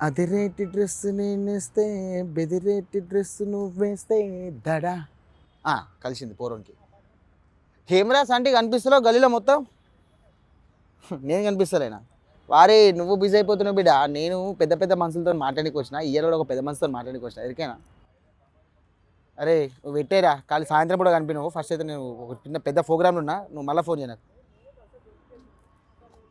అదిరేటి dress నేనేస్తే బెదిరేటి dress నువ్వేస్తే దడా కలిసింది పోరోనికి. Camera అంటే కనిపిస్తున్నావు గలీలో మొత్తం. నేను కనిపిస్తలేనా? వారే నువ్వు బిజీ అయిపోతున్నావు బిడ్డ. నేను పెద్ద పెద్ద మనుషులతో మాట్లాడానికి వచ్చిన, ఇయ్యాల కూడా ఒక పెద్ద మనుషులతో మాట్లాడానికి వచ్చిన. ఎరికేనా? అరే నువ్వు పెట్టేరా, ఖాళీ సాయంత్రం కూడా కనిపినావు. ఫస్ట్ అయితే నేను ఒక చిన్న పెద్ద ప్రోగ్రామ్లు ఉన్నా, నువ్వు మళ్ళీ ఫోన్ చేయను.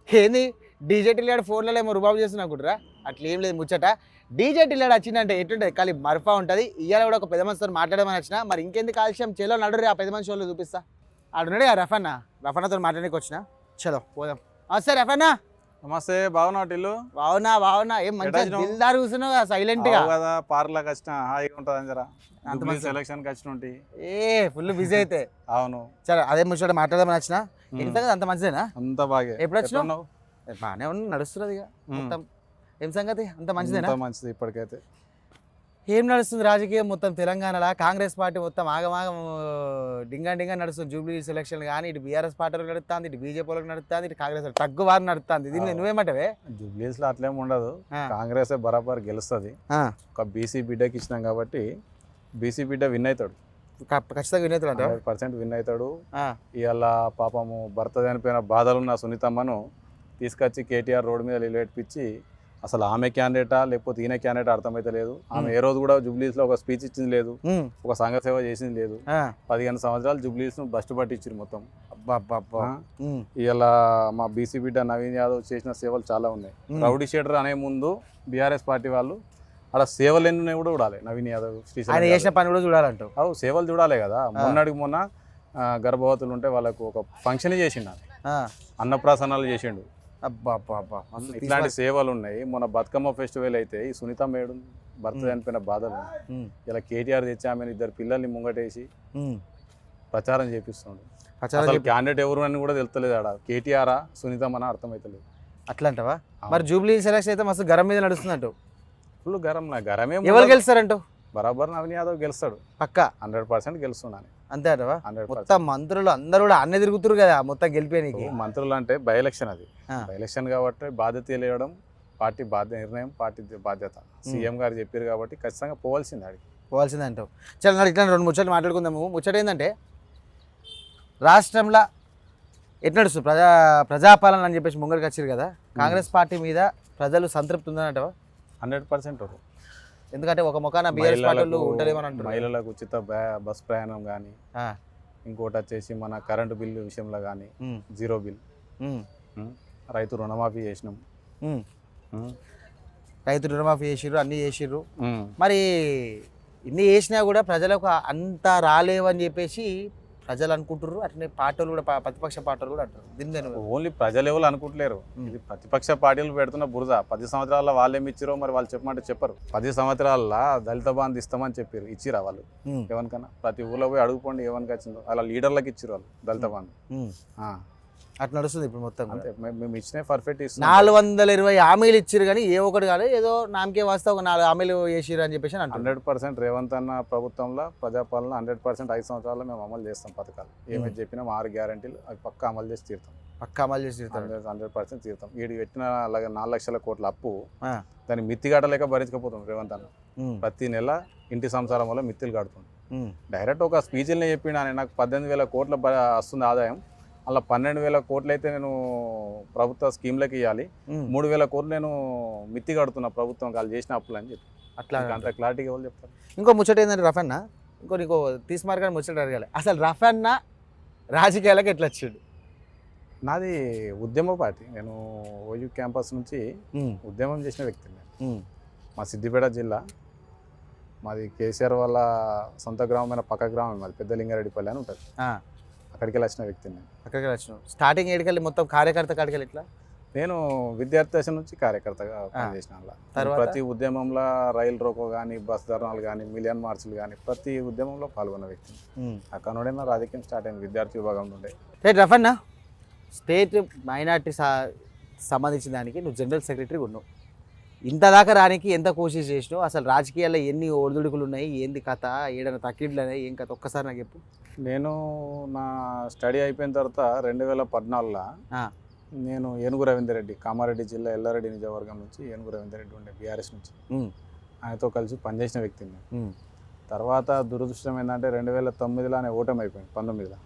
ఏంది డీజే టిల్లాడు ఫోన్లలో ఏమో రుబాబు చేస్తున్నా కుట్రా? అట్లా ఏం లేదు ముచ్చట. డీజే టిల్లాడు వచ్చిందంటే ఎట్లుంటుంది, ఖాళీ మర్ఫా ఉంటుంది. ఇయ్యాల కూడా ఒక పెద్ద మనిషితో మాట్లాడమని వచ్చిన. మరి ఇంకేంది కాల్షియం, చెలో నడురే ఆ పెద్ద మనిషి వాళ్ళు చూపిస్తా. ఆడున్నాడే రఫన్నా, రఫన్నాతో మాట్లాడడానికి వచ్చిన. చలో పోదాం. సరే రఫన్నా. నమస్తే, బాగున్నా టిల్లు? బాగున్నా. ఏం మంచిగా దిల్దార్ కూర్చున్నావు సైలెంట్ గా కదా. పార్లకు వచ్చిన హాయిగా ఉంటుంది జరా. అంత మంచి సెలక్షన్ వచ్చిన ఫుల్ బిజీ అయితే. అవును. సరే అదే ముచ్చట మాట్లాడమని వచ్చిన. ఎంత అంత మంచిదేనా? అంత బాగా. ఎప్పుడు వచ్చినావు? బాగానే ఉన్నా, నడుస్తున్నది ఇక మొత్తం. ఏం సంగతి? అంత మంచిదేనా? మంచిది ఇప్పటికైతే. ఏం నడుస్తుంది రాజకీయం మొత్తం తెలంగాణలో? కాంగ్రెస్ పార్టీ మొత్తం ఆగమాగం డింగా నడుస్తుంది. జూబ్లీ సెలక్షన్ కానీ ఇటు బీఆర్ఎస్ పార్టీలకు నడుస్తుంది, ఇటు బీజేపీ వాళ్ళకి నడుస్తుంది, ఇటు కాంగ్రెస్ తగ్గువారు నడుస్తుంది. దీన్ని నువ్వేమంటావే? జూబ్లీస్ లో అట్లేం ఉండదు, కాంగ్రెస్ బరాబర్ గెలుస్తుంది. ఒక బీసీ బిడ్డకి ఇచ్చినాం కాబట్టి బీసీ బిడ్డ విన్ అవుతాడు, ఖచ్చితంగా విన్ అవుతాడు. 100% విన్ అవుతాడు. ఇవాళ పాపము భర్త చనిపోయిన బాధలున్న సునీతమ్మను తీసుకొచ్చి కేటీఆర్ రోడ్డు మీద నిలబెట్టించి, అసలు ఆమె క్యాండిడేటా లేకపోతే ఈయన క్యాండిడేట్ అర్థమైతే లేదు. ఆమె ఏ రోజు కూడా జూబ్లీస్ లో ఒక స్పీచ్ ఇచ్చింది లేదు, ఒక సంఘ సేవ చేసింది లేదు. 15 సంవత్సరాలు జూబ్లీస్ ను బస్ట్ పట్టించారు మొత్తం. ఇలా మా బీసీ బిడ్డ నవీన్ యాదవ్ చేసిన సేవలు చాలా ఉన్నాయి. రౌడీ షీటర్ అనే ముందు బీఆర్ఎస్ పార్టీ వాళ్ళు అలా సేవలు ఎన్ని కూడా చూడాలి. నవీన్ యాదవ్ చేసిన పని కూడా చూడాలంటావు? అవు సేవలు చూడాలి కదా. మొన్నటికి మొన్న గర్భవతులు ఉంటే వాళ్ళకు ఒక ఫంక్షన్ చేసిండు, అన్నప్రాసనాలు చేసిండు. ఇట్లాంటి సేవలు ఉన్నాయి. మొన్న బతుకమ్మ ఫెస్టివల్ అయితే ఈ సునీత మేడం భర్త చనిపోయిన బాధలు ఇలా కేటీఆర్ తెచ్చి ఆమెను 2 పిల్లల్ని ముంగటేసి ప్రచారం చేపిస్తుండు. అసలు క్యాండిడేట్ ఎవరు అని కూడా తెలుస్తలేదు. ఆడ కేటీఆరా సునీతమ్మనా అర్థమైతలేదు. అట్లా అంటావా? మరి జూబ్లీ సెలక్షన్ అయితే మస్తు గరం మీద నడుస్తుందంట. ఫుల్ గరమే. ఎవరు గెలుస్తారంటూ? బరాబర్ నవీన్ యాదవ్ గెలుస్తాడు, పక్కా 100% గెలుస్తున్నాను. అంతే అంటవా? మొత్తం మంత్రులు అందరూ కూడా అన్నీ తిరుగుతురు కదా మొత్తం గెలిపేనికి. మంత్రులు అంటే బై ఎలక్షన్, అది బై ఎలక్షన్ కాబట్టి బాధ్యత తెలియడం పార్టీ నిర్ణయం, పార్టీ బాధ్యత. సీఎం గారు చెప్పారు కాబట్టి ఖచ్చితంగా పోవాల్సింది, అడిగి పోవాల్సింది అంటావు. చాలా ఇట్లా 2 ముచ్చట్లు మాట్లాడుకుందాము. ముచ్చట ఏంటంటే రాష్ట్రంలో ఎట్లా నడుస్తుంది ప్రజాపాలన అని చెప్పేసి ముంగడికి వచ్చారు కదా. కాంగ్రెస్ పార్టీ మీద ప్రజలు సంతృప్తి ఉందని అంటావా? 100%. ఎందుకంటే ఒక మొక్కన బీఆర్ఎస్ పార్టీలు ఉంటలేమని అంటారు. మహిళలకు ఉచిత బస్ ప్రయాణం కానీ, ఇంకోటి వచ్చేసి మన కరెంటు బిల్లు విషయంలో కానీ 0 బిల్, రైతు రుణమాఫీ చేసినాం. రైతు రుణమాఫీ చేసిర్రు, అన్నీ చేసిర్రు. మరి ఇన్ని చేసినా కూడా ప్రజలకు అంత రాలేవని చెప్పేసి ప్రజలు అనుకుంటున్నారు. అట్లనే పార్టీలు కూడా, ప్రతిపక్ష పార్టీలు కూడా అంటారు. దీన్ని ఓన్లీ ప్రజలు ఎవరు అనుకుంటలేరు, ఇది ప్రతిపక్ష పార్టీలు పెడుతున్న బురద. 10 సంవత్సరాల్లో వాళ్ళు ఏమి ఇచ్చిరో మరి వాళ్ళు చెప్పమంటే చెప్పరు. 10 సంవత్సరాల్లో దళిత బంధు ఇస్తామని చెప్పారు, ఇచ్చిరా వాళ్ళు ఎవరికన్నా? ప్రతి ఊళ్ళో పోయి అడుగుకోండి ఎవరికి వచ్చిందో. అలా లీడర్లకు ఇచ్చిరు వాళ్ళు దళిత బంధు. అట్లా నడుస్తుంది ఇప్పుడు మొత్తం. మేము ఇచ్చిన పర్ఫెక్ట్ 420 హామీలు ఇచ్చారు కానీ ఏ ఒకటి కాదు, ఏదో నామకే వాస్తా ఒక 4 హామీలు చేసిరు అని చెప్పేసి 100% రేవంత్ అన్న ప్రభుత్వంలో ప్రజాపాలన 100% 5 సంవత్సరాల్లో మేము అమలు చేస్తాం పథకాలు. ఏమైతే చెప్పినా 6 గ్యారంటీలు అవి పక్కా అమలు చేసి తీరుతాం. 100% తీరుతాం. వీడికి పెట్టిన 4 లక్షల కోట్ల అప్పు దాన్ని మిత్తిగట్టలేక భరించకపోతాం రేవంత్ అన్న. ప్రతి నెల ఇంటి సంసారం వల్ల మిత్తిలు కడుతుంది. డైరెక్ట్ ఒక స్పీచ్లనే చెప్పిండు ఆయన, నాకు 18,000 కోట్ల వస్తుంది ఆదాయం, అలా 12,000 కోట్లు అయితే నేను ప్రభుత్వ స్కీమ్లకి ఇవ్వాలి, 3,000 కోట్లు నేను మిత్తి కడుతున్నా ప్రభుత్వం వాళ్ళు చేసిన అప్పులు అని చెప్పి. అట్లా అంత క్లారిటీగా వాళ్ళు చెప్తారు. ఇంకో ముచ్చట ఏంటంటే రఫన్న, నీకు తీసుమార్గాన్ని ముచ్చట అడగాలి. అసలు రఫన్న రాజకీయాలకు ఎట్లా వచ్చాడు? నాది ఉద్యమ పార్టీ. నేను ఓయూ క్యాంపస్ నుంచి ఉద్యమం చేసిన వ్యక్తిని. మా సిద్దిపేట జిల్లా, మాది కేసీఆర్ వాళ్ళ సొంత గ్రామమైన పక్క గ్రామం, మాది పెద్దలింగారెడ్డిపల్లి అని ఉంటుంది. అక్కడికి వచ్చిన వ్యక్తిని. అక్కడికి వచ్చినావు. స్టార్టింగ్ ఏడికెళ్ళి మొత్తం కార్యకర్త కాడికెళ్ళి ఇట్లా? నేను విద్యార్థి దశ నుంచి కార్యకర్తగా పనిచేసిన. ప్రతి ఉద్యమంలో రైలు రోకో కానీ, బస్ ధర్నాలు కానీ, మిలియన్ మార్చులు కానీ ప్రతి ఉద్యమంలో పాల్గొన్న వ్యక్తిని. అక్కడ నుండి నా రాజకీయం స్టార్ట్ అయింది, విద్యార్థి విభాగం నుండి. రఫన్న, స్టేట్ మైనార్టీ సంబంధించిన దానికి నువ్వు జనరల్ సెక్రటరీ ఉన్నావు. ఇంతదాకా రానికి ఎంత కోషిష్ చేసినావు? అసలు రాజకీయాల్లో ఎన్ని ఒడిదుడుకులు ఉన్నాయి, ఏంది కథ, ఏదైనా తక్లీఫ్లు ఉన్నాయి, ఏం కథ ఒక్కసారి నాకు చెప్పు. నేను నా స్టడీ అయిపోయిన తర్వాత 2014లో నేను ఏనుగు రవీందర్ రెడ్డి, కామారెడ్డి జిల్లా ఎల్లారెడ్డి నియోజకవర్గం నుంచి ఏనుగు రవీందర్ రెడ్డి ఉండే బీఆర్ఎస్ నుంచి. ఆయనతో కలిసి పనిచేసిన వ్యక్తిని. తర్వాత దురదృష్టం ఏంటంటే 2009లో ఆయన ఓటమి అయిపోయింది, 19లో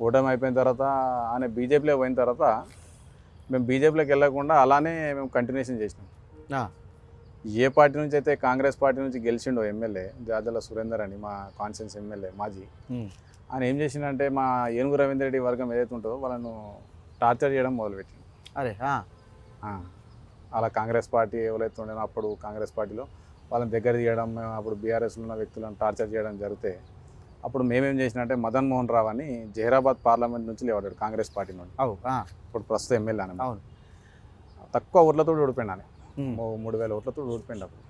ఓటమి అయిపోయిన తర్వాత ఆయన బీజేపీలో పోయిన తర్వాత మేము బీజేపీలోకి వెళ్ళకుండా అలానే మేము కంటిన్యూషన్ చేసినాం. ఏ పార్టీ నుంచి అయితే కాంగ్రెస్ పార్టీ నుంచి గెలిచిండో ఎమ్మెల్యే జాజల సురేందర్ అని మా కాన్స్టిట్యూన్స్ ఎమ్మెల్యే మాజీ, ఆయన ఏం చేసిండంటే మా ఏనుగు రవీందర్ రెడ్డి వర్గం ఏదైతే ఉంటుందో వాళ్ళను టార్చర్ చేయడం మొదలుపెట్టింది. అరే అలా కాంగ్రెస్ పార్టీ ఎవరైతే ఉండేనో అప్పుడు కాంగ్రెస్ పార్టీలో వాళ్ళని దగ్గర చేయడం, మేము అప్పుడు బీఆర్ఎస్లో ఉన్న వ్యక్తులను టార్చర్ చేయడం జరిగితే అప్పుడు మేమేం చేసినంటే మదన్ మోహన్ రావు అని జహీరాబాద్ పార్లమెంట్ నుంచి లేవాడు కాంగ్రెస్ పార్టీ నుండి. ఇప్పుడు ప్రస్తుతం ఎమ్మెల్యే అని. తక్కువ ఓట్లతో ఓడిపోయింది ఆయన, 3000 ఓట్లతో ఓడిపోయింది అప్పుడు.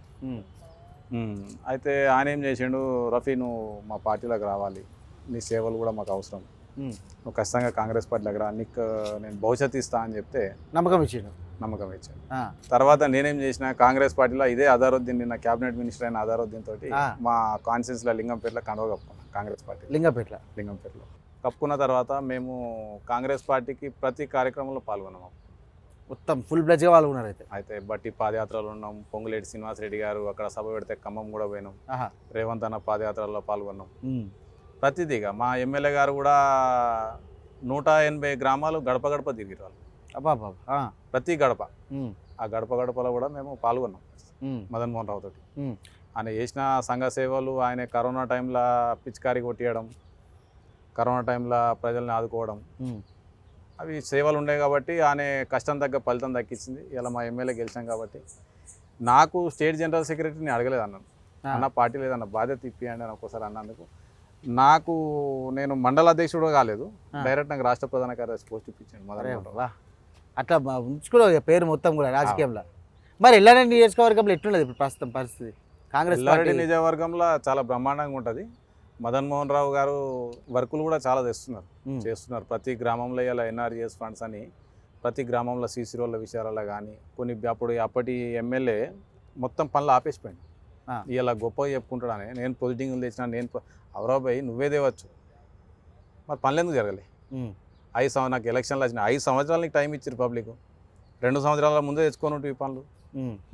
అయితే ఆయన ఏం చేసిండు, రఫీ నువ్వు మా పార్టీలోకి రావాలి, నీ సేవలు కూడా మాకు అవసరం, నువ్వు ఖచ్చితంగా కాంగ్రెస్ పార్టీలోకి రా, నీకు నేను భవిష్యత్తు ఇస్తా అని చెప్తే నమ్మకం ఇచ్చాను. తర్వాత నేనేం చేసిన, కాంగ్రెస్ పార్టీలో ఇదే అజారుద్దీన్, నిన్న క్యాబినెట్ మినిస్టర్ అయిన అజారుద్దీన్ తోటి మా కాన్స్టిట్యూన్సీలో లింగంపేటలో కండువ కప్పుకున్నాం. కాంగ్రెస్ పార్టీ లింగంపేటలో కప్పుకున్న తర్వాత మేము కాంగ్రెస్ పార్టీకి ప్రతి కార్యక్రమంలో పాల్గొన్నాము. మొత్తం ఫుల్ బ్లెడ్జ్గా పాల్గొన్నారు. అయితే బట్టి పాదయాత్రలు ఉన్నాం, పొంగులేటి శ్రీనివాసరెడ్డి గారు అక్కడ సభ పెడితే ఖమ్మం కూడా పోయినాం, రేవంత్ అన్న పాదయాత్రలో పాల్గొన్నాం. ప్రతిదిగా మా ఎమ్మెల్యే గారు కూడా 180 గ్రామాలు గడప గడప తిరిగిరు వాళ్ళు. ప్రతి గడప, ఆ గడప గడపలో కూడా మేము పాల్గొన్నాం మదన్ మోహన్ రావు తోటి. ఆయన చేసిన సంఘ సేవలు, ఆయన కరోనా టైంలో పిచికారి కొట్టియడం, కరోనా టైంలో ప్రజల్ని ఆదుకోవడం, అవి సేవలు ఉన్నాయి కాబట్టి ఆయన కష్టం తగ్గ ఫలితం దక్కించింది. ఇలా మా ఎమ్మెల్యే గెలిచాం కాబట్టి నాకు స్టేట్ జనరల్ సెక్రటరీని అడగలేదు అన్నాను, అన్న పార్టీ లేదన్న బాధ్యత ఇప్పియండి అని ఒక్కోసారి అన్నందుకు నాకు నేను మండల అధ్యక్షుడు కాలేదు, డైరెక్ట్ నాకు రాష్ట్ర ప్రధాన కార్యదర్శి పోస్ట్ ఇప్పించాను మొదలు. అట్లా ఉంచుకో పేరు మొత్తం కూడా రాజకీయంలో. మరి ఎల్లారెడ్డి నియోజకవర్గంలో ఎట్లున్నది ఇప్పుడు ప్రస్తుతం పరిస్థితి? కాంగ్రెస్ ఎల్లారెడ్డి నియోజకవర్గంలో చాలా బ్రహ్మాండంగా ఉంటుంది. మదన్ మోహన్ రావు గారు వర్కులు కూడా చాలా చేస్తున్నారు. ప్రతి గ్రామంలో ఇలా ఎన్ఆర్జీఎస్ ఫండ్స్ అని ప్రతి గ్రామంలో సీసీ రోడ్ల విషయాలలో కానీ కొన్ని అప్పటి ఎమ్మెల్యే మొత్తం పనులు ఆపేసిపోయింది. ఇలా గొప్పగా చెప్పుకుంటాడని నేను పొజిటింగ్లు తెచ్చినా, నేను అవరాబాయి నువ్వే తేవచ్చు, మరి పనులు ఎందుకు జరగలే? నాకు ఎలక్షన్లు వచ్చినాయి, 5 సంవత్సరాలు నీకు టైం ఇచ్చారు పబ్లిక్, 2 సంవత్సరాల ముందే తెచ్చుకొని ఈ పనులు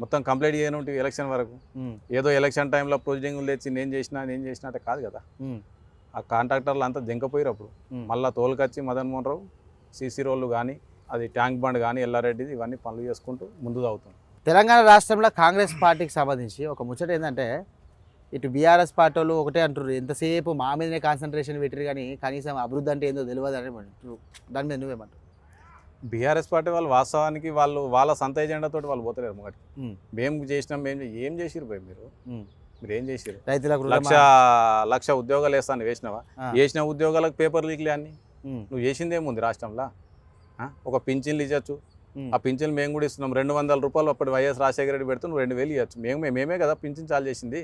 మొత్తం కంప్లీట్ చేయను ఎలక్షన్ వరకు. ఏదో ఎలక్షన్ టైంలో ప్రొసీడింగ్లు తెచ్చి నేను చేసిన అంటే కాదు కదా. ఆ కాంట్రాక్టర్లు అంతా దింకపోయారు. అప్పుడు మళ్ళీ తోలుకొచ్చి మదన్ మోహన్ రావు సీసీ రోడ్లు కానీ, అది ట్యాంక్ బండ్ కానీ, ఎల్లారెడ్డిది ఇవన్నీ పనులు చేసుకుంటూ ముందు అవుతుంది. తెలంగాణ రాష్ట్రంలో కాంగ్రెస్ పార్టీకి సంబంధించి ఒక ముచ్చట ఏంటంటే, ఇటు బీఆర్ఎస్ పార్టీ వాళ్ళు ఒకటే అంటారు, ఎంతసేపు మా మీదనే కాన్సన్ట్రేషన్ పెట్టారు కానీ కనీసం అభివృద్ధి అంటే ఏందో తెలియదు అని అంటారు. దాని మీద నువ్వేమంటారు? బీఆర్ఎస్ పార్టీ వాళ్ళు వాస్తవానికి వాళ్ళ సొంత ఎజెండాతో వాళ్ళు పోతలేరు మొదటి. మేము చేసినాం, ఏం చేసిరు పోయి మీరు ఏం చేసిరు? రైతులకు లక్ష ఉద్యోగాలు వేస్తాను, వేసిన ఉద్యోగాలకు పేపర్ లీక్లే అన్ని. నువ్వు చేసిందేముంది రాష్ట్రంలో? ఒక పింఛన్లు ఇవ్వచ్చు, ఆ పింఛన్లు మేము కూడా ఇస్తున్నాం. 200 రూపాయలు అప్పటి వైఎస్ రాజశేఖర రెడ్డి పెడుతూ నువ్వు 2000 ఇవ్వచ్చు. మేమే కదా పింఛన్ చాలు చేసింది,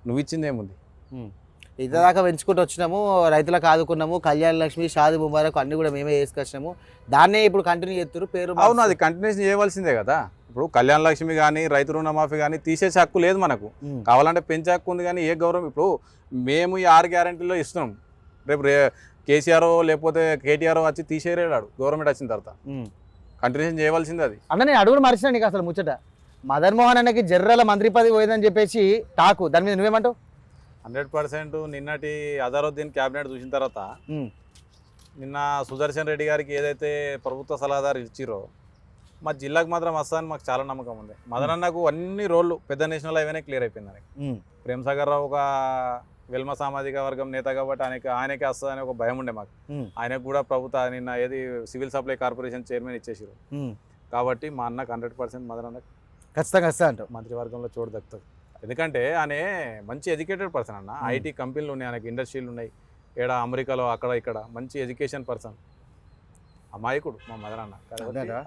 నువ్వు ఇచ్చిందేముంది? ఇంతదాకా పెంచుకుంటూ వచ్చినాము, రైతులకు ఆదుకున్నాము, కళ్యాణ లక్ష్మి, షాది ముబారక్ అన్ని కూడా మేమే చేసుకొచ్చినాము, దాన్నే ఇప్పుడు కంటిన్యూ చేస్తారు పేరు. అవును, అది కంటిన్యూషన్ చేయవలసిందే కదా. ఇప్పుడు కళ్యాణ లక్ష్మి కానీ, రైతు రుణమాఫీ కానీ తీసేసే హక్కు లేదు మనకు. కావాలంటే పెంచే హక్కు ఉంది కానీ ఏ గౌరవం? ఇప్పుడు మేము ఈ 6 గ్యారెంటీలో ఇస్తున్నాం, రేపు కేసీఆర్ లేకపోతే కేటీఆర్ వచ్చి తీసేరేడాడు గవర్నమెంట్ వచ్చిన తర్వాత. కంటిన్యూషన్ చేయవలసింది అది. అన్న నేను అడుగుడు మర్చినా నీకు అసలు ముచ్చట, మదన్ మోహన్ అన్నకి జర్రల మంత్రి పదవి పోయిందని చెప్పేసి టాకు, దాని మీద నువ్వేమంటావు? 100% నిన్నటి అజారుద్దీన్ క్యాబినెట్ చూసిన తర్వాత నిన్న సుదర్శన్ రెడ్డి గారికి ఏదైతే ప్రభుత్వ సలహాదారు ఇచ్చిరో మా జిల్లాకు మాత్రం వస్తుందని మాకు చాలా నమ్మకం ఉంది. మదన్ అన్నకు అన్ని రోడ్లు పెద్ద నేషనల్ హైవేనే క్లియర్ అయిపోయింది. ఆయనకి ప్రేమ్సాగర్ రావు ఒక వెల్మ సామాజిక వర్గం నేత కాబట్టి ఆయనకే వస్తుందని ఒక భయం ఉండే మాకు. ఆయనకు కూడా ప్రభుత్వ నిన్న ఏది సివిల్ సప్లై కార్పొరేషన్ చైర్మన్ ఇచ్చేసారు కాబట్టి మా అన్నకు 100% మదన్ అన్నకు ఖచ్చితంగా వస్తా అంటావు మంత్రివర్గంలో చోటు దక్కుతుంది. ఎందుకంటే ఆయన మంచి ఎడ్యుకేటెడ్ పర్సన్ అన్న, ఐటీ కంపెనీలు ఉన్నాయి ఆయనకి, ఇండస్ట్రీలు ఉన్నాయి, ఏడ అమెరికాలో అక్కడ ఇక్కడ మంచి ఎడ్యుకేషన్ పర్సన్, అమాయకుడు మా మదన్ అన్న.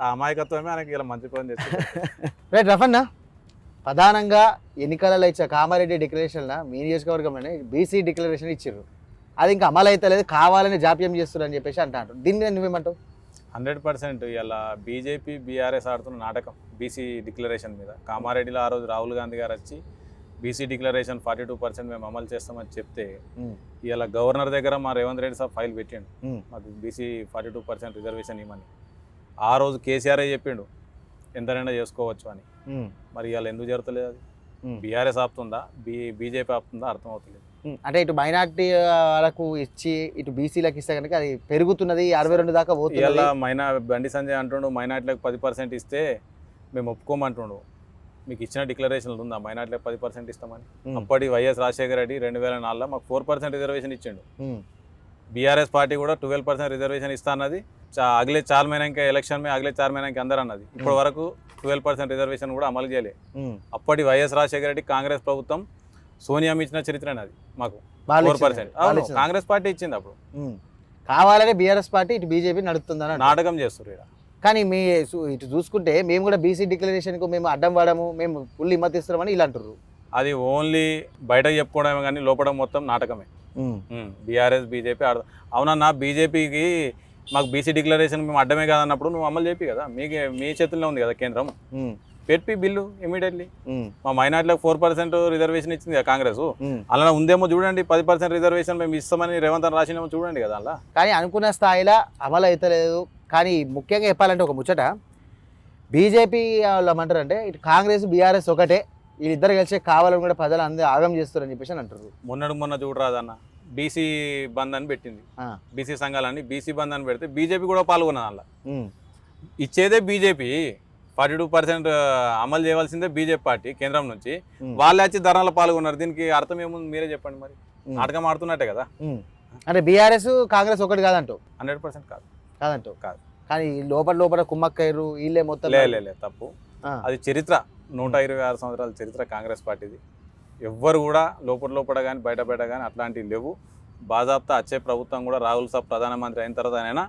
ఆ అమాయకత్వమే ఆయనకి ఇలా మంత్రి పదవి తెచ్చింది. రైట్ రఫన్న, ప్రధానంగా ఎన్నికలలో ఇచ్చే కామారెడ్డి డిక్లరేషన్లో మీ నియోజకవర్గంలోనే బీసీ డిక్లరేషన్ ఇచ్చారు, అది ఇంకా అమలు అయితే లేదు, కావాలని జాప్యం చేస్తున్నారు అని చెప్పేసి అంటారు. దీని మీద నువ్వేమంటావు? 100% ఇలా బీజేపీ బీఆర్ఎస్ ఆడుతున్న నాటకం బీసీ డిక్లరేషన్ మీద. కామారెడ్డిలో ఆ రోజు రాహుల్ గాంధీ గారు వచ్చి బీసీ డిక్లరేషన్ 42% మేము అమలు చేస్తామని చెప్తే ఉమ్, ఇలా గవర్నర్ దగ్గర మా రేవంత్ రెడ్డి సాబ్ ఫైల్ పెట్టిండు ఉమ్, మాకు బీసీ 42% రిజర్వేషన్ ఇవ్వమని. ఆ రోజు కేసీఆర్ చెప్పిండు ఎంతనైనా చేసుకోవచ్చు అని. ఉమ్, మరి ఇవాళ ఎందుకు జరుగుతలేదు? అది ఉమ్. బీఆర్ఎస్ ఆపుతుందా బీజేపీ ఆపుతుందా అర్థం అవుతలేదు. అంటే ఇటు మైనార్టీ వాళ్ళకు ఇచ్చి ఇటు బీసీలకు ఇస్తే కనుక అది పెరుగుతున్నది 62 దాకా పోతుంది. ఇవాళ బండి సంజయ్ అంటుండు మైనార్టీలకు 10% ఇస్తే మేము ఒప్పుకోమంటుండు. మీకు ఇచ్చిన డిక్లరేషన్లు ఉందా మైనార్టీలకు 10% ఇస్తామని? అప్పటి వైఎస్ రాజశేఖర రెడ్డి 2004లో మాకు 4% రిజర్వేషన్ ఇచ్చిండు. బీఆర్ఎస్ పార్టీ కూడా 12% రిజర్వేషన్ ఇస్తా అన్నది. అగలే 4 महीने के इलेक्शन में अगले 4 महीने के अंदर అన్నది. ఇప్పటి వరకు 12% రిజర్వేషన్ కూడా అమలు చేయలే. అప్పటి వైఎస్ రాజశేఖర రెడ్డి కాంగ్రెస్ ప్రభుత్వం సోనియా ఇచ్చిన చరిత్ర అది మాకు 4%. అవును, కాంగ్రెస్ పార్టీ ఇచ్చింది అప్పుడు. కావాలనే బీఆర్ఎస్ పార్టీ ఇటు బీజేపీ నడుపుతుందని నాటకం చేస్తారు ఇక్కడ. కానీ మీ ఇటు చూసుకుంటే మేము కూడా బీసీ డిక్లరేషన్కు మేము అడ్డం పడము, మేము ఫుల్ హిమ్మతిస్తున్నామని ఇలా అంటారు. అది ఓన్లీ బయట చెప్పుకోవడమే కానీ లోపల మొత్తం నాటకమే. బీఆర్ఎస్ బీజేపీ అవునన్నా, బీజేపీకి మాకు బీసీ డిక్లరేషన్ మేము అడ్డమే కాదన్నప్పుడు నువ్వు అమలు చేపి కదా, మీ చేతుల్లో ఉంది కదా కేంద్రం. పెట్టి బిల్లు ఇమీడియట్లీ. మా మైనార్టీలకు 4% రిజర్వేషన్ ఇచ్చింది కదా కాంగ్రెస్, అలా ఉందేమో చూడండి. 10% రిజర్వేషన్ మేము ఇస్తామని రేవంత్ అని రాసినేమో చూడండి కదా అలా. కానీ అనుకున్న స్థాయిలో అమలు అవుతలేదు. కానీ ముఖ్యంగా చెప్పాలంటే ఒక ముచ్చట, బీజేపీ వాళ్ళు ఏమంటారు అంటే ఇటు కాంగ్రెస్ బీఆర్ఎస్ ఒకటే, వీళ్ళిద్దరు కలిసి కావాలని కూడా ప్రజలు అందరూ ఆగం చేస్తారని చెప్పేసి అని అంటారు. మొన్న చూడరాదన్న బీసీ బంద్ అని పెట్టింది. బీసీ సంఘాలన్నీ బీసీ బంద్ అని పెడితే బీజేపీ కూడా పాల్గొన్నది అలా. ఇచ్చేదే బీజేపీ 42% అమలు చేయవలసిందే బీజేపీ పార్టీ కేంద్రం నుంచి. వాళ్ళు వచ్చి ధర్నాలో పాల్గొన్నారు. దీనికి అర్థం ఏముంది మీరే చెప్పండి. మరి నాటకం ఆడుతున్నట్టే కదా. అంటే బీఆర్ఎస్ కాంగ్రెస్ ఒకటి కాదంటూ 100% కాదు. కానీ లోపల కుమ్మక్కయ్యారు వీళ్ళే మొత్తం. లే తప్పు. అది చరిత్ర, 126 సంవత్సరాల చరిత్ర కాంగ్రెస్ పార్టీది. ఎవ్వరు కూడా లోపల కానీ బయట కానీ అట్లాంటివి లేవు. బాజాబ్తా వచ్చే ప్రభుత్వం కూడా రాహుల్ సాబ్ ప్రధానమంత్రి అయిన తర్వాత అయినా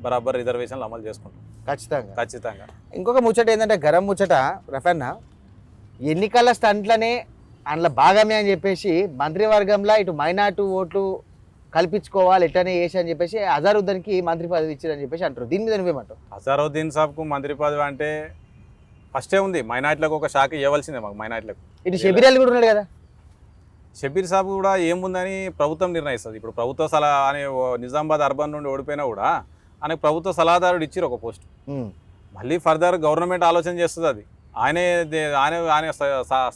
బరాబర్ రిజర్వేషన్లు అమలు చేసుకుంటాం ఖచ్చితంగా. ఇంకొక ముచ్చట ఏంటంటే గరం ముచ్చట రఫన్న, ఎన్నికల స్టంట్లనే అందులో భాగమే అని చెప్పేసి మంత్రివర్గంలో ఇటు మైనార్టీ ఓట్లు కల్పించుకోవాలి ఎట్లనే వేసి అని చెప్పేసి అజారుద్దీన్కి మంత్రి పదవి ఇచ్చారని చెప్పేసి అంటారు. దీని మీద నువ్వేమంటావు? అజారుద్దీన్ సాబ్కు మంత్రి పదవి అంటే ఫస్టే ఉంది. మైనార్టీలకు ఒక శాఖ ఇవ్వాల్సిందే మాకు. మైనార్టీలకు ఇటు షబీర్ అలీ కూడా ఉన్నాడు కదా. షబీర్ సాబ్ కూడా ఏముందని ప్రభుత్వం నిర్ణయిస్తుంది. ఇప్పుడు ప్రభుత్వ సలహా అనే నిజామాబాద్ అర్బన్ నుండి ఓడిపోయినా కూడా ఆయనకు ప్రభుత్వ సలహాదారుడు ఇచ్చిరు ఒక పోస్ట్. మళ్ళీ ఫర్దర్ గవర్నమెంట్ ఆలోచన చేస్తుంది. అది ఆయన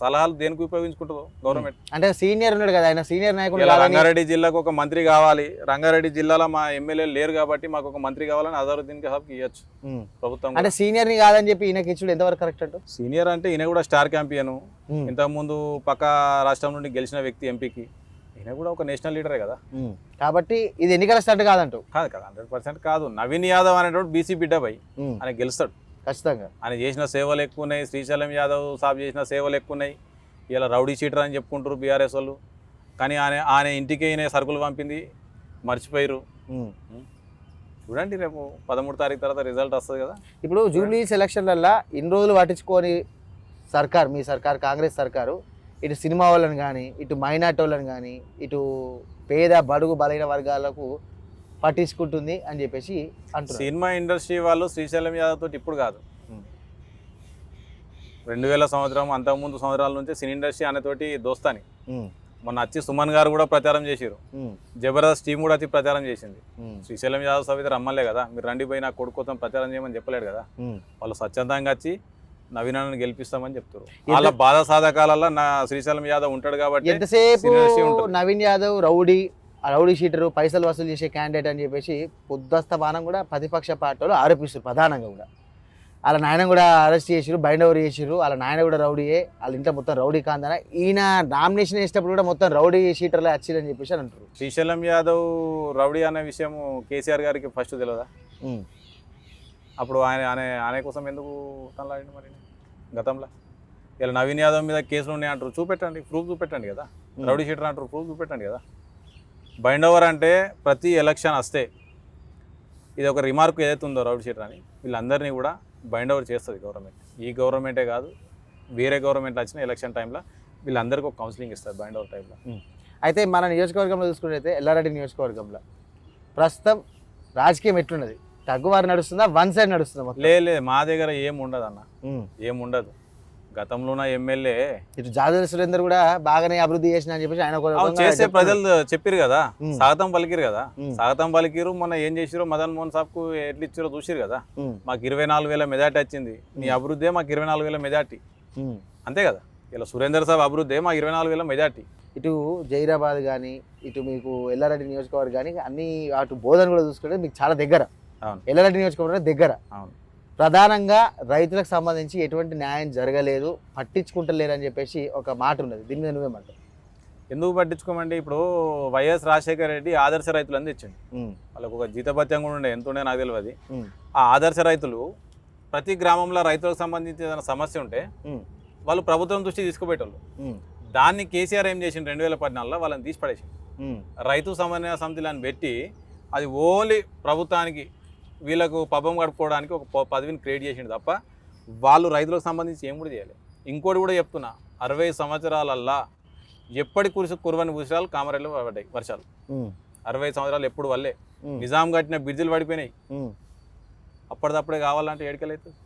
సలహాలు దేనికి ఉపయోగించుకుంటుందో గవర్నమెంట్. అంటే సీనియర్ ఉన్నాడు కదా ఆయన, సీనియర్ నాయకుడు. రంగారెడ్డి జిల్లాకు ఒక మంత్రి కావాలి, రంగారెడ్డి జిల్లాలో మా ఎమ్మెల్యేలు లేరు కాబట్టి మాకు ఒక మంత్రి కావాలని అజారుద్దీన్ సాబ్కి ఇవ్వచ్చు ప్రభుత్వం. అంటే సీనియర్ ని కాదని చెప్పి ఈయనకి ఇచ్చుడు ఎంతవరకు కరెక్ట్ అంట? సీనియర్ అంటే ఈయన కూడా స్టార్ క్యాంపియన్, ఇంతకుముందు పక్క రాష్ట్రం నుండి గెలిచిన వ్యక్తి ఎంపీకి. ఈయన కూడా ఒక నేషనల్ లీడరే కదా. కాబట్టి ఇది ఎన్నికల స్టార్ట్ కాదంటూ కాదు 100% కాదు. నవీన్ యాదవ్ అనేటోడు బీసీ బిడ్డ పోయి ఆయన గెలుస్తాడు ఖచ్చితంగా. ఆయన చేసిన సేవలు ఎక్కువ ఉన్నాయి. శ్రీశైలం యాదవ్ సాబ్ చేసిన సేవలు ఎక్కువ ఉన్నాయి. ఇలా రౌడీ షీటర్ అని చెప్పుకుంటారు బీఆర్ఎస్ వాళ్ళు. కానీ ఆయన ఇంటికి ఆయన సరుకులు పంపింది మర్చిపోయారు. చూడండి, రేపు 13 తారీఖు తర్వాత రిజల్ట్ వస్తుంది కదా. ఇప్పుడు జూబ్లీ ఎలక్షన్లల్లో ఇన్ని రోజులు పట్టించుకొని సర్కార్, మీ సర్కార్ కాంగ్రెస్ సర్కారు, ఇటు సినిమా వాళ్ళని కానీ ఇటు మైనార్టీ వాళ్ళని కానీ ఇటు పేద బడుగు బలైన వర్గాలకు పట్టించుకుంటుంది అని చెప్పేసి అంటారు. సినిమా ఇండస్ట్రీ వాళ్ళు శ్రీశైలం యాదవ్ తోటి ఇప్పుడు కాదు, 2000 సంవత్సరం అంతకుముందు సంవత్సరాల నుంచి సినీ ఇండస్ట్రీ అనేతోటి దోస్తాని. మొన్న వచ్చి సుమన్ గారు కూడా ప్రచారం చేసారు. జబర్దస్త్ టీం కూడా వచ్చి ప్రచారం చేసింది. శ్రీశైలం యాదవ్ సవిత రమ్మలే కదా, మీరు రండి పోయి నా కొడుకు కోసం ప్రచారం చేయమని చెప్పలేడు కదా. వాళ్ళు స్వచ్ఛందంగా వచ్చి నవీనాన్ని గెలిపిస్తామని చెప్తారు. వాళ్ళ బాధ సాధకాలలో నా శ్రీశైలం యాదవ్ ఉంటాడు కాబట్టి. ఎంతసేపు నవీన్ యాదవ్ రౌడీ షీటరు, పైసలు వసూలు చేసే క్యాండిడేట్ అని చెప్పేసి పొద్దుస్తమానం కూడా ప్రతిపక్ష పార్టీలు ఆరోపిస్తారు. ప్రధానంగా కూడా వాళ్ళ నాయన కూడా అరెస్ట్ చేసిరు, బైండ్ ఓవర్ చేసిరు. వాళ్ళ నాయన కూడా రౌడీయే, వాళ్ళ ఇంట్లో మొత్తం రౌడీ కాందన. ఈయన నామినేషన్ వేసేటప్పుడు కూడా మొత్తం రౌడీ షీటర్లే వచ్చిరని చెప్పేసి అని అంటారు. శ్రీశైలం యాదవ్ రౌడీ అనే విషయం కేసీఆర్ గారికి ఫస్ట్ తెలియదా? అప్పుడు ఆయన కోసం ఎందుకు తనలాడిండు మరి గతంలో? ఇలా నవీన్ యాదవ్ మీద కేసులు ఉన్నాయి అంటారు, చూపెట్టండి, ప్రూఫ్ చూపెట్టండి కదా. రౌడీ షీటర్ అంటారు, ప్రూఫ్ చూపెట్టండి కదా. బైండ్ ఓవర్ అంటే ప్రతి ఎలక్షన్ వస్తే ఇది ఒక రిమార్క్ ఏదైతే ఉందో రౌడీ షీటర్ అని, వీళ్ళందరినీ కూడా బైండ్ ఓవర్ చేస్తుంది గవర్నమెంట్. ఈ గవర్నమెంటే కాదు, వేరే గవర్నమెంట్ వచ్చిన ఎలక్షన్ టైంలో వీళ్ళందరికీ ఒక కౌన్సిలింగ్ ఇస్తారు బైండ్ ఓవర్ టైంలో. అయితే మన నియోజకవర్గంలో చూసుకుంటే ఎల్లారెడ్డి నియోజకవర్గంలో ప్రస్తుతం రాజకీయం ఎట్లున్నది? తగ్గువారు నడుస్తుందా, వన్ సైడ్ నడుస్తుందా? లేదు, మా దగ్గర ఏం ఉండదు అన్న, ఏముండదు. గతంలో ఉన్న ఎమ్మెల్యే ఇటు జాదవ్ సురేందర్ కూడా బాగానే అభివృద్ధి చేసిన అని చెప్పేసి ఆయన ఒక రకంగా చేసే చెప్తున్నారు. ప్రజలు చెప్పారు కదా, ఉమ్. స్వాగతం పలికిరు కదా, ఉమ్. స్వాగతం పలికిరు. మొన్న ఏం చేసిరో మదన్ మోహన్ సాబ్కు ఎట్లా ఇచ్చిరో చూసిరు కదా. ఉమ్. మాకు 24,000 మెజార్టీ వచ్చింది, నీ అభివృద్ధి మాకు 24,000 మెజార్టీ, ఉమ్. అంతే కదా. ఇలా సురేందర్ సాబ్ అభివృద్ధి మాకు 24,000 మెజార్టీ. ఇటు జైరాబాద్ కానీ ఇటు మీకు ఎల్లారెడ్డి నియోజకవర్గం కానీ అన్ని అటు బోధన కూడా చూసుకుంటే మీకు చాలా దగ్గర. అవును. ఎల్లారెడ్డి నియోజకవర్గం దగ్గర. అవును. ప్రధానంగా రైతులకు సంబంధించి ఎటువంటి న్యాయం జరగలేదు, పట్టించుకుంటలేరు అని చెప్పేసి ఒక మాట ఉన్నది. దీని మీద నువ్వేమంటావు? ఎందుకు పట్టించుకోమండి, ఇప్పుడు వైఎస్ రాజశేఖర రెడ్డి ఆదర్శ రైతులు అని తెచ్చిండు. ఉమ్. వాళ్ళకు ఒక జీతభత్యం కూడా ఉండే, ఎంత ఉండే నాకు తెలియదు. ఉమ్. ఆ ఆదర్శ రైతులు ప్రతి గ్రామంలో రైతులకు సంబంధించి ఏదైనా సమస్య ఉంటే ఉమ్. వాళ్ళు ప్రభుత్వం దృష్టి తీసుకుపోయేటోళ్ళు. ఉమ్. దాన్ని కేసీఆర్ ఏం చేసిండు 2014లో వాళ్ళని తీసి పడేసిండు. ఉమ్. రైతు సమన్వయ సమితిలను పెట్టి అది ఓన్లీ ప్రభుత్వానికి వీళ్ళకు పబ్బం గడుపుకోవడానికి ఒక పదవిని క్రియేట్ చేసిండు తప్ప వాళ్ళు రైతులకు సంబంధించి ఏం కూడా చేయాలి. ఇంకోటి కూడా చెప్తున్నా, 60 సంవత్సరాలల్లా ఎప్పటి కురవని వర్షాలు కామారెడ్డిలో పడ్డాయి వర్షాలు. ఉమ్. 60 సంవత్సరాలు ఎప్పుడు వల్లే. ఉమ్. నిజాం కట్టిన బ్రిడ్జిలు పడిపోయినాయి. ఉమ్. అప్పటిదప్పుడే కావాలంటే ఏడికలైతుంది.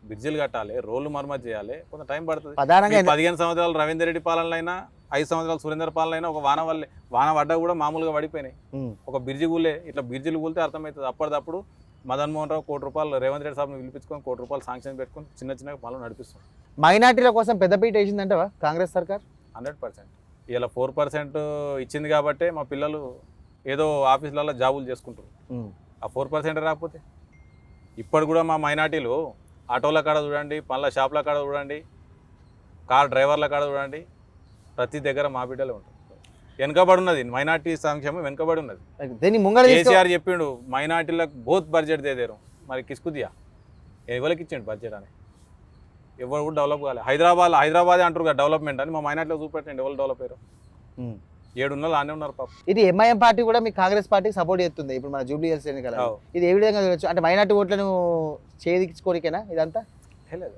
బ్రిడ్జిలు కట్టాలి, రోడ్లు మరమ్మతు చేయాలి, కొంత టైం పడుతుంది. ప్రధానంగా 15 సంవత్సరాలు రవీందర్ రెడ్డి పాలన అయినా, 5 సంవత్సరాలు సురేందర్ పాలన అయినా ఒక వాన పడ్డా కూడా మామూలుగా పడిపోయినాయి. ఉమ్. ఒక బ్రిడ్జి కూలే, ఇట్లా బ్రిడ్జిలు కూలితే అర్థమవుతుంది. అప్పటిదప్పుడు మదన్ మోహన్ రావు ₹1,00,00,000 రేవంత్ రెడ్డి సాబ్ని పిలిపించుకొని ₹1,00,00,000 శాంక్షన్ పెట్టుకొని చిన్నగా పనులు నడిపిస్తాం. మైనార్టీల కోసం పెద్దపీట వేసిందంటవా కాంగ్రెస్ సర్కార్? 100%. ఇలా 4% ఇచ్చింది కాబట్టే మా పిల్లలు ఏదో ఆఫీసులలో జాబులు చేసుకుంటారు. ఉమ్. ఆ 4% రాకపోతే ఇప్పటి కూడా మా మైనార్టీలు ఆటోల కాడ చూడండి, పండ్ల షాపుల కాడ చూడండి, కార్ డ్రైవర్ల కాడ చూడండి, ప్రతి దగ్గర మా బిడ్డలే ఉంటారు. వెనుకబడి ఉన్నది మైనార్టీ సంక్షేమం, వెనుకబడి ఉన్నది. దీన్ని ముంగడ కేసీఆర్ చెప్పిండు మైనార్టీలకు బోత్ బడ్జెట్ దేదేరు, మరి కిస్కుదియా ఎవరికి ఇచ్చిండు బడ్జెట్ అని? ఎవరు కూడా డెవలప్ కావాలి. హైదరాబాదే అంటారు కదా డెవలప్మెంట్ అని, మా మైనార్టీలో చూపెట్టండి ఎవరు డెవలప్ అయ్యారు. 7 ఉన్నారు ఆనే ఉన్నారు పాప. ఇది ఎంఐఎం పార్టీ కూడా మీ కాంగ్రెస్ పార్టీకి సపోర్ట్ చేస్తుంది ఇప్పుడు మన జూబ్లీ హిల్స్ ఎన్నికల. ఇది ఏ విధంగా చూడొచ్చు? అంటే మైనార్టీ ఓట్లను ఛేదించుకోరికేనా ఇదంతా? లేదు,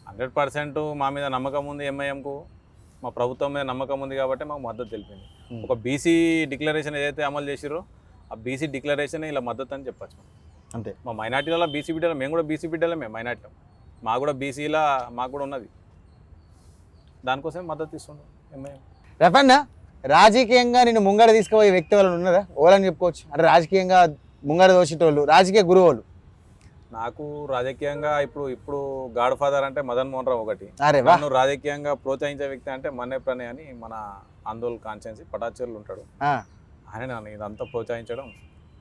100% మా మీద నమ్మకం ఉంది ఎంఐఎంకు, మా ప్రభుత్వం మీద నమ్మకం ఉంది కాబట్టి మాకు మద్దతు తెలిపింది. ఒక బీసీ డిక్లరేషన్ ఏదైతే అమలు చేసిరో ఆ బీసీ డిక్లరేషన్ ఇలా మద్దతు అని చెప్పచ్చు. అంతే. మా మైనార్టీలలో బీసీ బిడ్డలు, మేము కూడా బీసీ బిడ్డలే, మేము మైనార్టీలో మాకు కూడా బీసీలా మాకు కూడా ఉన్నది, దానికోసం మద్దతు ఇస్తున్నాం ఎంఐఎం. రఫన్న, రాజకీయంగా నేను ముంగడ తీసుకుపోయే వ్యక్తి వాళ్ళు ఉన్నారా? ఓలని చెప్పుకోవచ్చు. అంటే రాజకీయంగా ముంగడ దోషిటోళ్ళు, రాజకీయ గురువులు. నాకు రాజకీయంగా ఇప్పుడు గాడ్ ఫాదర్ అంటే మదన్ మోహన్ రావు ఒకటి. అరే వా. నన్ను రాజకీయంగా ప్రోత్సహించే వ్యక్తి అంటే మన్నే ప్రణయ్ అని మన ఆందోళన కాన్స్టిట్యున్సీ పటాచేరులో ఉంటాడు. ఆయన నన్ను ఇదంతా ప్రోత్సహించడం.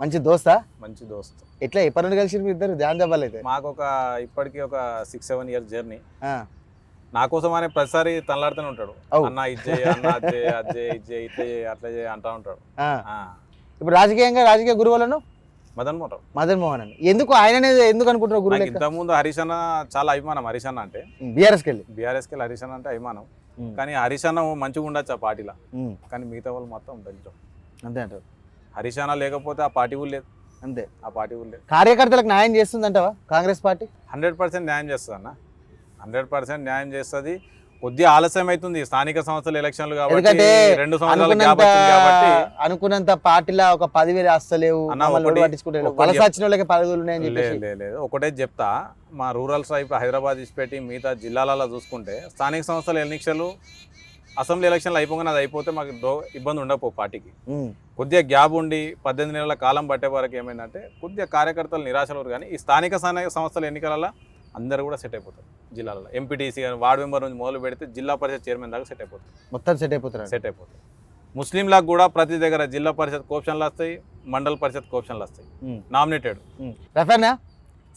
మంచి దోస్తా? మంచి దోస్తు. ఎట్లా ఎప్పటి నుండి కలిసి మీరు ఇద్దరు? ధ్యాన్ చెప్పాలైతే మాకు ఇప్పటికీ ఒక 6-7 ఇయర్స్ జర్నీ. నా కోసం ఆయన ప్రతిసారి తనలాడుతూనే ఉంటాడు. అన్న ఇజ్జే, అన్న అజ్జే, అజ్జే ఇజ్జే, ఇట్లే అట్లా అంటా ఉంటాడు. ఇప్పుడు రాజకీయ గురువులను మదన్ మోహన్ రావు. మదన్ మోహన్ అని ఎందుకు ఆయననే ఎందుకు అనుకుంటున్నారు గురువు? ఇంతకుముందు హరీష్ అన్న చాలా అభిమానం. హరీష్ అన్న అంటే బీఆర్ఎస్కి వెళ్ళి హరీష్ అన్న అంటే అభిమానం. కానీ హరీష్ అన్న మంచిగా ఉండొచ్చు ఆ పార్టీలో, కానీ మిగతా వాళ్ళు మొత్తం దళితం. అంతే అంటారు. హరీష్ అన్న లేకపోతే ఆ పార్టీ కూడా లేదు. అంతే, ఆ పార్టీ కూడా లేదు. కార్యకర్తలకు న్యాయం చేస్తుందంటవా కాంగ్రెస్ పార్టీ? 100% న్యాయం చేస్తుంది అన్న, 100% న్యాయం చేస్తుంది. కొద్దిగా ఆలస్యం అవుతుంది స్థానిక సంస్థల ఎలక్షన్లు కాబట్టి, 2 సంవత్సరాల గ్యాప్ వచ్చింది కాబట్టి. అనుకున్నంత పార్టీలో ఒక 10,000 వస్తలేవు, వలస వచ్చిన వాళ్ళకి 10,000 ఉన్నాయని చెప్పేసి. లేదు, ఒకటే చెప్తా, మా రూరల్ వైపు హైదరాబాద్ ఇచ్చిపెట్టి మిగతా జిల్లాలలో చూసుకుంటే స్థానిక సంస్థల ఎన్నికలు, అసెంబ్లీ ఎలక్షన్లు అయిపోగానే అది అయిపోతే మాకు ఇబ్బంది ఉండకపో పార్టీకి. కొద్దిగా గ్యాప్ ఉండి 18 నెలల కాలం పట్టే వరకు ఏమైందంటే కొద్దిగా కార్యకర్తలు నిరాశలు. కానీ ఈ స్థానిక సంస్థల ఎన్నికలలో అందరూ కూడా సెట్ అయిపోతారు. జిల్లాలో ఎంపీటీసీ వార్డు మెంబర్ నుంచి మొదలు పెడితే జిల్లా పరిషత్ చైర్మన్ దాకా సెట్ అయిపోతారు. మొత్తం సెట్ అయిపోతారు. ముస్లింలకు కూడా ప్రతి దగ్గర జిల్లా పరిషత్ కోప్షన్లు వస్తాయి, మండల పరిషత్ కోప్షన్లు వస్తాయి, నామినేటెడ్. రఫన్న,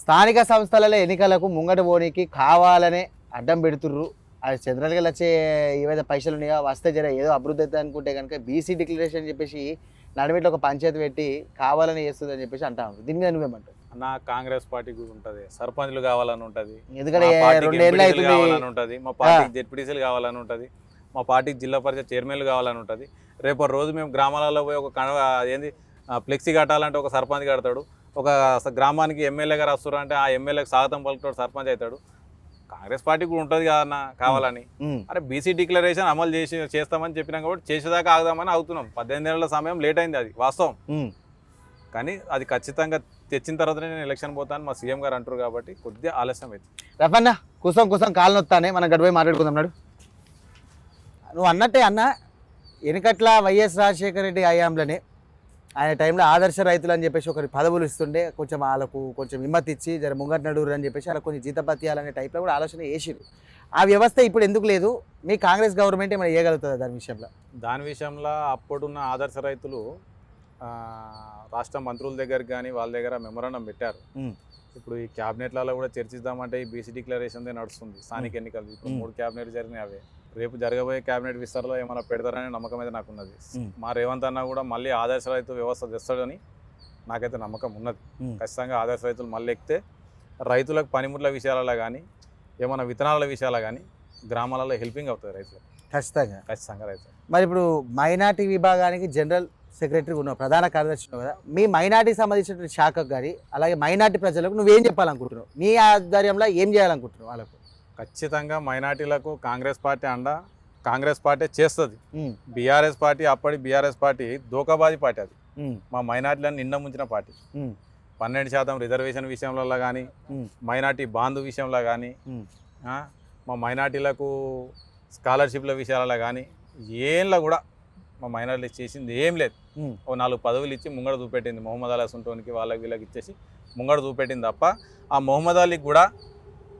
స్థానిక సంస్థల ఎన్నికలకు ముంగట పోనీకి కావాలనే అడ్డం పెడుతుర్రు. అది చంద్రబాబు వచ్చే ఏవైతే పైసలు ఉన్నాయో వస్తే జర ఏదో అభివృద్ధి అవుతుంది అనుకుంటే కనుక బీసీ డిక్లరేషన్ చెప్పేసి నడిమిట్లో ఒక పంచాయతీ పెట్టి కావాలని చేస్తుంది అని చెప్పేసి అంటా ఉంటుంది. దీని మీద నువ్వేమంటావు? నా కాంగ్రెస్ పార్టీ కూడా ఉంటుంది, సర్పంచ్లు కావాలని ఉంటుంది, ఎందుకంటే కావాలని ఉంటుంది, మా పార్టీకి జెడ్పీటీసీలు కావాలని ఉంటుంది, మా పార్టీకి జిల్లా పరిషత్ చైర్మన్లు కావాలని ఉంటుంది. రేపటి రోజు మేము గ్రామాలలో పోయి ఒక ఏంది ఫ్లెక్సీ కట్టాలంటే ఒక సర్పంచ్ కడతాడు, ఒక గ్రామానికి ఎమ్మెల్యే గారు వస్తారంటే ఆ ఎమ్మెల్యేకి స్వాగతం పలుకుతాడు, సర్పంచ్ అవుతాడు. కాంగ్రెస్ పార్టీ కూడా ఉంటుంది కదన్నా కావాలని. అరే బీసీ డిక్లరేషన్ అమలు చేస్తామని చెప్పినాం కాబట్టి చేసేదాకా ఆగుదామని అవుతున్నాం. 18 నెలల సమయం లేట్ అయింది, అది వాస్తవం. కానీ అది ఖచ్చితంగా తెచ్చిన తర్వాతనే నేను ఎలక్షన్ పోతాను మా సీఎం గారు అంటారు కాబట్టి కొద్దిగా ఆలస్యం అవుతుంది. రఫన్న కూసం కాలు నొత్తానే మనం గడిపోయి మాట్లాడుకుందాం నాడు. నువ్వు అన్నట్టే అన్న, వెనుకట్ల వైఎస్ రాజశేఖర రెడ్డి హయాంలోనే ఆయన టైంలో ఆదర్శ రైతులు అని చెప్పేసి ఒకరి పదవులు ఇస్తుండే, కొంచెం వాళ్ళకు కొంచెం హిమ్మత్ ఇచ్చి జర ముంగట్ నడురు అని చెప్పేసి అలా కొన్ని జీతపత్యాలనే టైప్లో కూడా ఆలోచన చేసిరు. ఆ వ్యవస్థ ఇప్పుడు ఎందుకు లేదు? మీ కాంగ్రెస్ గవర్నమెంట్ ఏమైనా చేయగలుగుతుంది దాని విషయంలో? దాని విషయంలో అప్పుడున్న ఆదర్శ రైతులు రాష్ట్ర మంత్రుల దగ్గర కానీ వాళ్ళ దగ్గర మెమోరాండం పెట్టారు. ఇప్పుడు ఈ క్యాబినెట్లలో కూడా చర్చిద్దామంటే ఈ బీసీ డిక్లరేషన్దే నడుస్తుంది. స్థానిక ఎన్నికలు ఇప్పుడు 3 క్యాబినెట్ జరిగినాయి. అవే రేపు జరగబోయే క్యాబినెట్ విస్తరణలో ఏమైనా పెడతారనే నమ్మకం అయితే నాకున్నది. మా రేవంత్ అన్న కూడా మళ్ళీ ఆదర్శ రైతు వ్యవస్థ తెస్తాడని నాకైతే నమ్మకం ఉన్నది. ఖచ్చితంగా ఆదర్శ రైతులు మళ్ళీ ఎక్కితే రైతులకు పనిముట్ల విషయాలలో కానీ ఏమైనా విత్తనాల విషయాలు కానీ గ్రామాలలో హెల్పింగ్ అవుతుంది రైతులకు. ఖచ్చితంగా రైతులు. మరి ఇప్పుడు మైనార్టీ విభాగానికి జనరల్ సెక్రటరీ ఉన్నావు, ప్రధాన కార్యదర్శి ఉన్నావు కదా, మీ మైనార్టీకి సంబంధించిన శాఖకు కానీ అలాగే మైనార్టీ ప్రజలకు నువ్వేం చెప్పాలనుకుంటున్నావు? నీ ఆధ్వర్యంలో ఏం చేయాలనుకుంటున్నావు వాళ్ళకు? ఖచ్చితంగా మైనార్టీలకు కాంగ్రెస్ పార్టీ కాంగ్రెస్ పార్టీ చేస్తుంది. బీఆర్ఎస్ పార్టీ అప్పటి బీఆర్ఎస్ పార్టీ దోకాబాజీ పార్టీ, అది మా మైనార్టీలను నిండా ముంచిన పార్టీ. 12% రిజర్వేషన్ విషయంలో కానీ మైనార్టీ బాంధు విషయంలో కానీ మా మైనార్టీలకు స్కాలర్షిప్ల విషయాలలో కానీ ఏంలో కూడా మా మైనార్టీలకు చేసింది ఏం లేదు. ఓ 4 పదవులు ఇచ్చి ముంగడ చూపెట్టింది మొహమ్మద్ అలీ సుంటోనికి వాళ్ళకి వీళ్ళకి ఇచ్చేసి ముంగడ చూపెట్టింది తప్ప ఆ మొహమ్మద్ అలీకి కూడా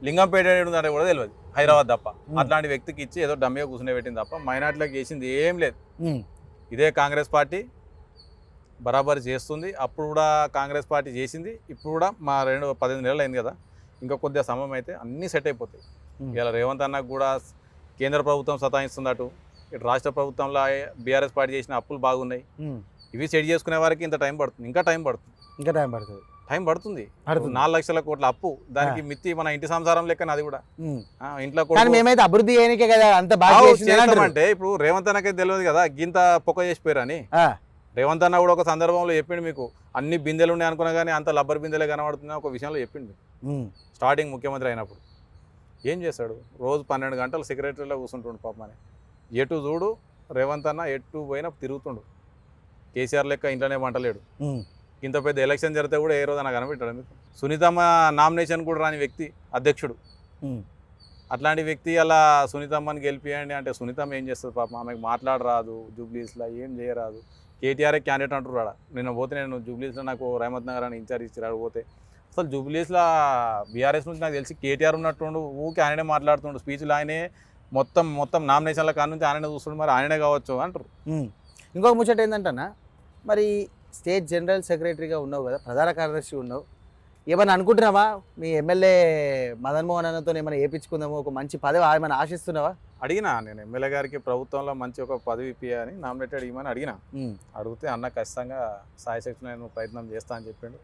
లింగంపేట అంటే కూడా తెలియదు, హైదరాబాద్ తప్ప. అట్లాంటి వ్యక్తికి ఇచ్చి ఏదో డమ్మిగా కూర్చునే పెట్టింది తప్ప మైనార్టీలకు చేసింది ఏం లేదు. ఇదే కాంగ్రెస్ పార్టీ బరాబర్ చేస్తుంది. అప్పుడు కూడా కాంగ్రెస్ పార్టీ చేసింది, ఇప్పుడు కూడా మా 15 నెలలు అయింది కదా, ఇంకా కొద్దిగా సమయం అయితే అన్నీ సెట్ అయిపోతాయి. ఇలా రేవంత్ అన్నకు కూడా కేంద్ర ప్రభుత్వం సతాయిస్తుంది, అటు ఇటు రాష్ట్ర ప్రభుత్వంలో బీఆర్ఎస్ పార్టీ చేసిన అప్పులు బాగున్నాయి. ఇవి సెట్ చేసుకునే వారికి ఇంత టైం పడుతుంది, ఇంకా టైం పడుతుంది. 4 లక్షల కోట్ల అప్పు, దానికి మిత్తి మన ఇంటి సంసారం లెక్కన అది కూడా ఇంట్లో మేమైతే అభివృద్ధి అంటే ఇప్పుడు రేవంత్ అన్నకైతే తెలియదు కదా గింత పొక్క చేసిపోయారని. రేవంత్ అన్న కూడా ఒక సందర్భంలో చెప్పిండు, మీకు అన్ని బిందెలు ఉన్నాయి అనుకున్నా కానీ అంత లబ్బర్ బిందెలే కనబడుతున్నాయి ఒక విషయంలో చెప్పిండు. స్టార్టింగ్ ముఖ్యమంత్రి అయినప్పుడు ఏం చేశాడు, రోజు 12 గంటలు సెక్రటరీలో కూర్చుంటుండు పాపమని. ఎటు చూడు రేవంత్ అన్న ఎటు పోయినా తిరుగుతుండు. కేసీఆర్ లెక్క ఇంట్లోనే వంటలేడు. ఇంత పెద్ద ఎలక్షన్ జరిగితే కూడా ఏ రోజు నాకు కనిపెట్టాడు. మీకు సునీతమ్మ నామినేషన్ కూడా రాని వ్యక్తి అధ్యక్షుడు. అట్లాంటి వ్యక్తి అలా సునీతమ్మని గెలిపియండి అంటే సునీతమ్మ ఏం చేస్తుంది పాపం, ఆమెకు మాట్లాడరాదు, జూబ్లీస్లో ఏం చేయరాదు. కేటీఆర్ఏ క్యాండిడేట్ అంటున్నాడు. నిన్న పోతే నేను జూబ్లీస్లో నాకు రహమత్ నగర్ అని ఇన్ఛార్జ్ ఇచ్చిరాడు పోతే, అసలు జూబ్లీస్లో బీఆర్ఎస్ నుంచి నాకు తెలిసి కేటీఆర్ ఉన్నట్టుండు, ఊకే ఆయనే మాట్లాడుతుండు, స్పీచ్లు ఆయనే మొత్తం నామినేషన్ల కాడ నుంచి ఆయనే చూస్తుండు, మరి ఆయనే కావచ్చు అంటారు. ఇంకొక ముచ్చట ఏంటంటన్నా, మరి స్టేట్ జనరల్ సెక్రటరీగా ఉన్నావు కదా, ప్రధాన కార్యదర్శి ఉన్నావు, ఏమైనా అనుకుంటున్నావా మీ ఎమ్మెల్యే మదన్ మోహన్ అన్నతో ఏమైనా వేయించుకుందాము, ఒక మంచి పదవి ఏమైనా ఆశిస్తున్నావా? అడిగినా నేను ఎమ్మెల్యే గారికి ప్రభుత్వంలో మంచి ఒక పదవి ఇప్పియని నామినేటెడ్ ఇవ్వమని అడిగినా. అడిగితే అన్న ఖచ్చితంగా సాయశక్తి నేను ప్రయత్నం చేస్తా అని చెప్పిండు.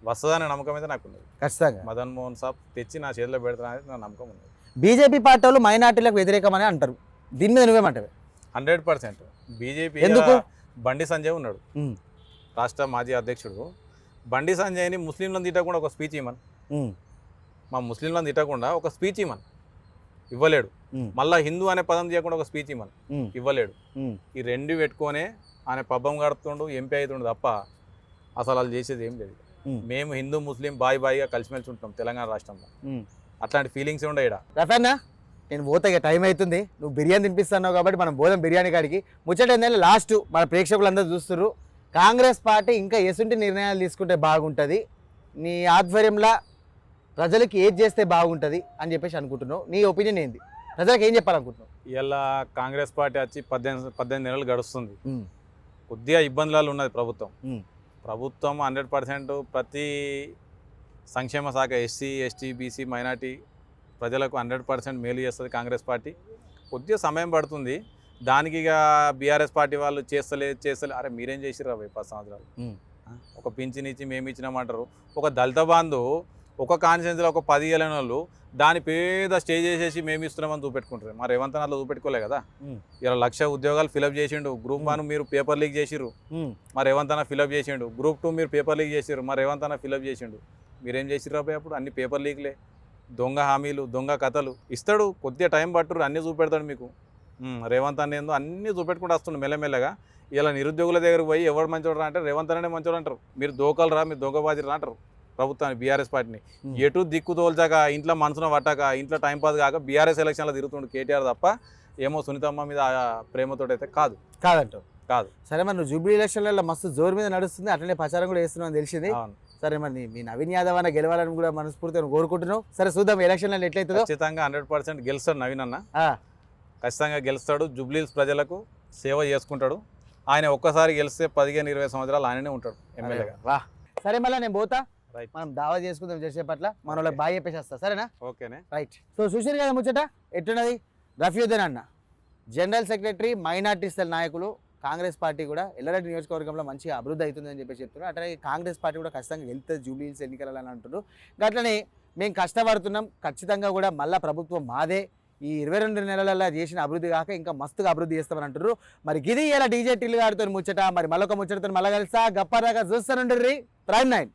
వస్తుందనే నమ్మకం అయితే నాకు ఉన్నది. ఖచ్చితంగా మదన్ మోహన్ సాబ్ తెచ్చి నా చేతిలో పెడతానని నా నమ్మకం ఉన్నది. బీజేపీ పార్టీ వాళ్ళు మైనార్టీలకు వ్యతిరేకమని అంటారు, దీని మీద నువ్వేమంటావు? 100% బీజేపీ బండి సంజయ్ ఉన్నాడు, రాష్ట్ర మాజీ అధ్యక్షుడు. బండి సంజయ్ని ముస్లింలను తిట్టకుండా ఒక స్పీచ్ ఇవ్వమని, మా ముస్లింలను తిట్టకుండా ఒక స్పీచ్ ఇవ్వమని, ఇవ్వలేడు. మళ్ళీ హిందూ అనే పదం చేయకుండా ఒక స్పీచ్ ఇవ్వమని, ఇవ్వలేడు. ఈ 2 పెట్టుకొనే ఆయన పబ్బం గడుపుతుండు, ఎంపీ అవుతుండు తప్ప అసలు వాళ్ళు చేసేది ఏం లేదు. మేము హిందూ ముస్లిం బాయిగా కలిసిమెలిసి ఉంటాం తెలంగాణ రాష్ట్రంలో. అట్లాంటి ఫీలింగ్స్ ఉండే ఇక్కడ. రఫన్న నేను పోతే టైం అవుతుంది, నువ్వు బిర్యానీ తినిపిస్తున్నావు కాబట్టి మనం పోదాం బిర్యానీ కాడికి. ముచ్చట ఏంటంటే లాస్ట్ మన ప్రేక్షకులందరూ చూస్తున్నారు, కాంగ్రెస్ పార్టీ ఇంకా ఎసుంటి నిర్ణయాలు తీసుకుంటే బాగుంటుంది, నీ ఆధ్వర్యంలో ప్రజలకు ఏది చేస్తే బాగుంటుంది అని చెప్పేసి అనుకుంటున్నావు, నీ ఒపీనియన్ ఏంది? ప్రజలకు ఏం చెప్పాలనుకుంటున్నావు? ఇలా కాంగ్రెస్ పార్టీ వచ్చి 18 నెలలు గడుస్తుంది. కొద్దిగా ఇబ్బందులు ఉన్నది ప్రభుత్వం. 100% ప్రతి సంక్షేమ శాఖ ఎస్సీ ఎస్టీ బీసీ మైనార్టీ ప్రజలకు 100% మేలు చేస్తుంది కాంగ్రెస్ పార్టీ. కొద్దిగా సమయం పడుతుంది దానికి. ఇక బీఆర్ఎస్ పార్టీ వాళ్ళు చేస్తలే అరే మీరేం చేసిర్రు 10 సంవత్సరాలు, ఒక పింఛన్ ఇచ్చి మేము ఇచ్చినామంటారు. ఒక దళిత బంధు ఒక కాన్స్టిట్యున్సీలో ఒక 10 ఏళ్ళైన వాళ్ళు దాని పేద స్టేజ్ చేసేసి మేము ఇస్తున్నామని చూపెట్టుకుంటారు. మరి రేవంత్ అన్నలో చూపెట్టుకోలే కదా. ఇలా 1,00,000 ఉద్యోగాలు ఫిలప్ చేసిండు. గ్రూప్ 1 మీరు పేపర్ లీక్ చేసిర్రు, మరి రేవంత్ అన్న ఫిలప్ చేసిండు. గ్రూప్ 2 మీరు పేపర్ లీక్ చేసిర్రు, మరి రేవంత్ అన్న ఫిలప్ చేసిండు. మీరేం చేసిర్రు అప్పుడు? అన్ని పేపర్ లీక్లే, దొంగ హామీలు, దొంగ కథలు ఇస్తాడు. కొద్దిగా టైం పట్టురు, అన్నీ చూపెడతాడు మీకు. రేవంత్ అన్న ఏందో అన్నీ చూపెట్టుకుంటూ వస్తుండు మెల్లమెల్లగా. ఇలా నిరుద్యోగుల దగ్గరకు పోయి ఎవరు మంచోడు రా అంటే రేవంత్ అన్ననే మంచోడు అంటారు. మీరు దోకలు రా, మీరు దొంగబాజీ రా అంటారు. ప్రభుత్వాన్ని బీఆర్ఎస్ పార్టీని Hmm. ఎటు దిక్కు తోల్చాక ఇంట్లో మనసున పట్టాక ఇంట్లో టైంపాస్ కాక బీఆర్ఎస్ ఎలక్షన్లో తిరుగుతుండు కేటీఆర్ తప్ప ఏమో సునీతమ్మ మీద ప్రేమతోటైతే కాదు కాదంటావు. కాదు సరే మరి నువ్వు జూబ్లీ ఎలక్షన్లలో మస్తు జోరు మీద నడుస్తుంది, అట్లనే ప్రచారం కూడా చేస్తున్నావు అని తెలిసింది. అవును. సరే మరి మీ నవీన్ యాదవ్ అన్న గెలవాలని కూడా మనస్ఫూర్తిగా కోరుకుంటున్నావు. సరే చూద్దాం ఎలక్షన్లలో ఎట్లయితుందో. ఖచ్చితంగా 100% గెలుస్తాడు నవీన్ అన్న, ఆ, ఖచ్చితంగా గెలుస్తాడు. జూబ్లీహిల్స్ ప్రజలకు సేవ చేసుకుంటాడు. ఆయన ఒక్కసారి గెలిస్తే 15-20 సంవత్సరాలు ఆయననే ఉంటాడు ఎమ్మెల్యేగా. వా. సరే మళ్ళీ నేను పోతా, రైట్, మనం దావా చేసుకుందాం చేసే పట్ల మన వాళ్ళకి బాగా చెప్పేసి వస్తా. సరేనా? ఓకేనే. రైట్. సో చూసారు కదా ముచ్చట ఎట్టున్నది. రఫీయుద్దీన్ అన్న జనరల్ సెక్రటరీ, మైనార్టీ సెల్ నాయకులు, కాంగ్రెస్ పార్టీ కూడా ఎల్లారెడ్డి నియోజకవర్గంలో మంచిగా అభివృద్ధి అవుతుందని చెప్పేసి చెప్తున్నారు. అట్లనే కాంగ్రెస్ పార్టీ కూడా ఖచ్చితంగా వెళ్తుంది జూబ్లీహిల్స్ ఎన్నికలలో అని అంటున్నారు. అట్లనే మేము కష్టపడుతున్నాం, ఖచ్చితంగా కూడా మళ్ళీ ప్రభుత్వం మాదే, ఈ 22 నెలలలో చేసిన అభివృద్ధి కాక ఇంకా మస్తుగా అభివృద్ధి చేస్తామని అంటున్నారు. మరి గిది ఇలా డీజే టిల్లు గారితో ముచ్చట. మరి మళ్ళొక ముచ్చటతో మళ్ళీ కలుస్తా. గప్పదాకా చూస్తానండ్రి. ప్రైమ్ 9.